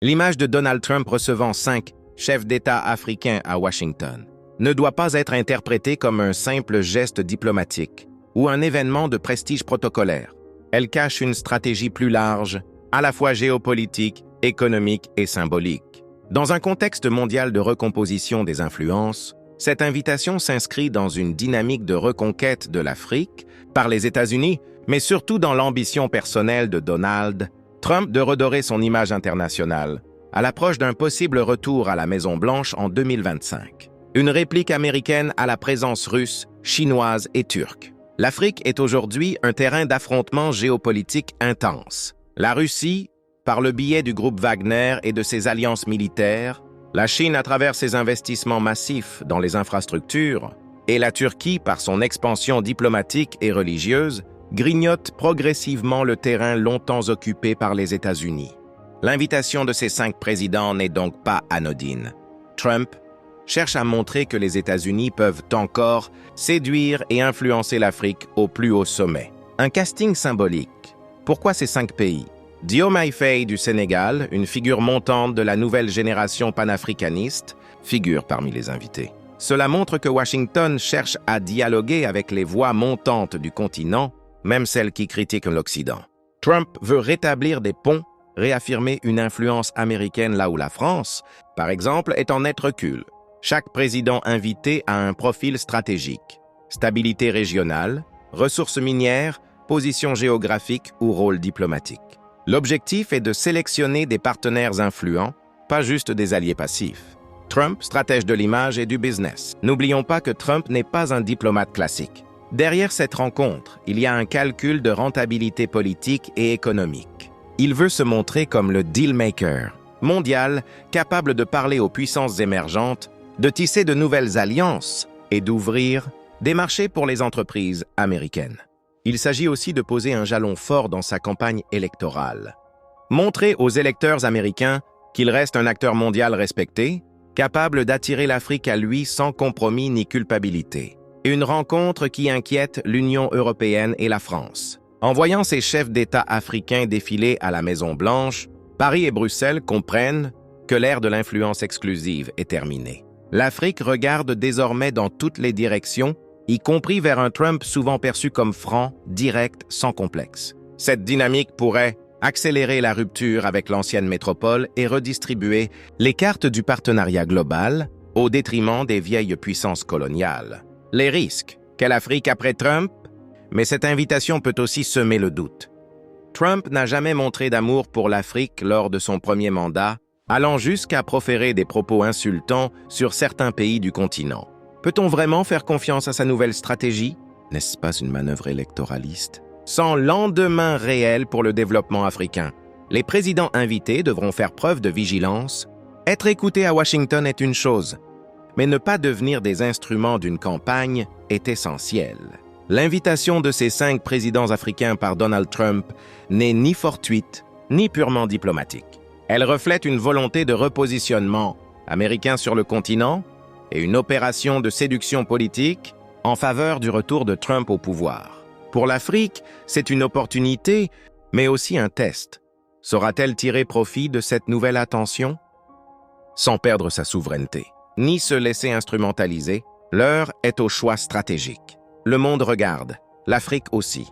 L'image de Donald Trump recevant 5 chefs d'État africains à Washington ne doit pas être interprétée comme un simple geste diplomatique ou un événement de prestige protocolaire. Elle cache une stratégie plus large, à la fois géopolitique, économique et symbolique. Dans un contexte mondial de recomposition des influences, cette invitation s'inscrit dans une dynamique de reconquête de l'Afrique par les États-Unis, mais surtout dans l'ambition personnelle de Donald Trump de redorer son image internationale à l'approche d'un possible retour à la Maison-Blanche en 2025. Une réplique américaine à la présence russe, chinoise et turque. L'Afrique est aujourd'hui un terrain d'affrontement géopolitique intense. La Russie, par le biais du groupe Wagner et de ses alliances militaires, la Chine à travers ses investissements massifs dans les infrastructures, et la Turquie par son expansion diplomatique et religieuse, grignotent progressivement le terrain longtemps occupé par les États-Unis. L'invitation de ces 5 présidents n'est donc pas anodine. Trump cherche à montrer que les États-Unis peuvent encore séduire et influencer l'Afrique au plus haut sommet. Un casting symbolique. Pourquoi ces 5 pays? Diomaye Faye du Sénégal, une figure montante de la nouvelle génération panafricaniste, figure parmi les invités. Cela montre que Washington cherche à dialoguer avec les voix montantes du continent, même celles qui critiquent l'Occident. Trump veut rétablir des ponts, réaffirmer une influence américaine là où la France, par exemple, est en net recul. Chaque président invité a un profil stratégique. Stabilité régionale, ressources minières, position géographique ou rôle diplomatique. L'objectif est de sélectionner des partenaires influents, pas juste des alliés passifs. Trump, stratège de l'image et du business. N'oublions pas que Trump n'est pas un diplomate classique. Derrière cette rencontre, il y a un calcul de rentabilité politique et économique. Il veut se montrer comme le deal-maker mondial, capable de parler aux puissances émergentes, de tisser de nouvelles alliances et d'ouvrir des marchés pour les entreprises américaines. Il s'agit aussi de poser un jalon fort dans sa campagne électorale. Montrer aux électeurs américains qu'il reste un acteur mondial respecté, capable d'attirer l'Afrique à lui sans compromis ni culpabilité. Une rencontre qui inquiète l'Union européenne et la France. En voyant ces chefs d'État africains défiler à la Maison-Blanche, Paris et Bruxelles comprennent que l'ère de l'influence exclusive est terminée. L'Afrique regarde désormais dans toutes les directions, y compris vers un Trump souvent perçu comme franc, direct, sans complexe. Cette dynamique pourrait accélérer la rupture avec l'ancienne métropole et redistribuer les cartes du partenariat global au détriment des vieilles puissances coloniales. Les risques. Quelle Afrique après Trump? Mais cette invitation peut aussi semer le doute. Trump n'a jamais montré d'amour pour l'Afrique lors de son premier mandat, allant jusqu'à proférer des propos insultants sur certains pays du continent. Peut-on vraiment faire confiance à sa nouvelle stratégie? N'est-ce pas une manœuvre électoraliste? Sans lendemain réel pour le développement africain, les présidents invités devront faire preuve de vigilance. Être écoutés à Washington est une chose, mais ne pas devenir des instruments d'une campagne est essentiel. L'invitation de ces 5 présidents africains par Donald Trump n'est ni fortuite, ni purement diplomatique. Elle reflète une volonté de repositionnement américain sur le continent et une opération de séduction politique en faveur du retour de Trump au pouvoir. Pour l'Afrique, c'est une opportunité, mais aussi un test. Saura-t-elle tirer profit de cette nouvelle attention? Sans perdre sa souveraineté, ni se laisser instrumentaliser, l'heure est au choix stratégique. Le monde regarde, l'Afrique aussi.